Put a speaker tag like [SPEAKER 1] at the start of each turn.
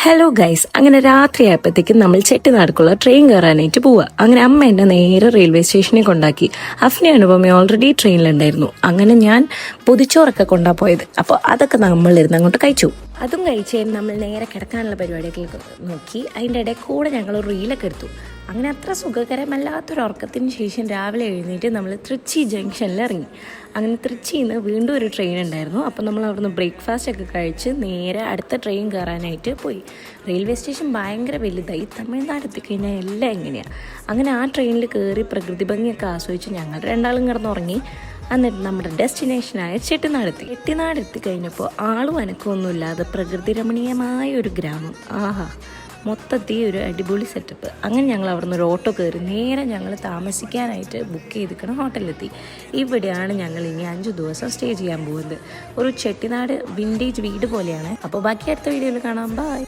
[SPEAKER 1] Hello guys, അങ്ങനെ രാത്രിയായപ്പോഴത്തേക്കും നമ്മൾ ചെട്ടിനാടുക്കുള്ള train കയറാനായിട്ട് പോവുക. അങ്ങനെ അമ്മ എന്നെ നേരെ റെയിൽവേ സ്റ്റേഷനിൽ കൊണ്ടാക്കി. അഫ്നി അനുപമ ഓൾറെഡി ട്രെയിനിലുണ്ടായിരുന്നു. അങ്ങനെ ഞാൻ പൊതിച്ചോറൊക്കെ കൊണ്ടാ പോയത്. അപ്പോൾ അതൊക്കെ നമ്മളിരുന്ന് അങ്ങോട്ട് കഴിച്ചു. അതും കഴിച്ച് നമ്മൾ നേരെ കിടക്കാനുള്ള പരിപാടിയൊക്കെ നോക്കി. അതിൻ്റെ ഇടയിൽ കൂടെ ഞങ്ങൾ റീലൊക്കെ എടുത്തു. അങ്ങനെ അത്ര സുഖകരമല്ലാത്തൊരു ഉറക്കത്തിന് ശേഷം രാവിലെ എഴുന്നേറ്റ് നമ്മൾ തൃച്ചി ജംഗ്ഷനിൽ ഇറങ്ങി. അങ്ങനെ തൃച്ചിയിൽ നിന്ന് വീണ്ടും ഒരു ട്രെയിൻ ഉണ്ടായിരുന്നു. അപ്പോൾ നമ്മൾ അവിടുന്ന് ബ്രേക്ക്ഫാസ്റ്റ് ഒക്കെ കഴിച്ച് നേരെ അടുത്ത ട്രെയിൻ കയറാനായിട്ട് പോയി. റെയിൽവേ സ്റ്റേഷൻ ഭയങ്കര വലുതായി. തമിഴ്നാട് എത്തിക്കഴിഞ്ഞാൽ എല്ലാം എങ്ങനെയാണ്. അങ്ങനെ ആ ട്രെയിനിൽ കയറി പ്രകൃതി ഭംഗിയൊക്കെ ആസ്വദിച്ച് ഞങ്ങൾ രണ്ടാളും കിടന്നുറങ്ങി. എന്നിട്ട് നമ്മുടെ ഡെസ്റ്റിനേഷനായ ചെട്ടിനാട് എത്തിക്കഴിഞ്ഞപ്പോൾ ആളും അനക്കമൊന്നുമില്ലാതെ പ്രകൃതി രമണീയമായ ഒരു ഗ്രാമം. ആഹാ, മൊത്തത്തിൽ ഒരു അടിപൊളി സെറ്റപ്പ്. അങ്ങനെ ഞങ്ങൾ അവിടെ നിന്ന് ഒരു ഓട്ടോ കയറി നേരെ ഞങ്ങൾ താമസിക്കാനായിട്ട് ബുക്ക് ചെയ്തിരിക്കണം ഹോട്ടലിലെത്തി. ഇവിടെയാണ് ഞങ്ങൾ ഇനി 5 ദിവസം സ്റ്റേ ചെയ്യാൻ പോകുന്നത്. ഒരു ചെട്ടിനാട് വിൻറ്റേജ് വീട് പോലെയാണ്. അപ്പോൾ ബാക്കി അടുത്ത വീഡിയോയിൽ കാണാം. ബൈ.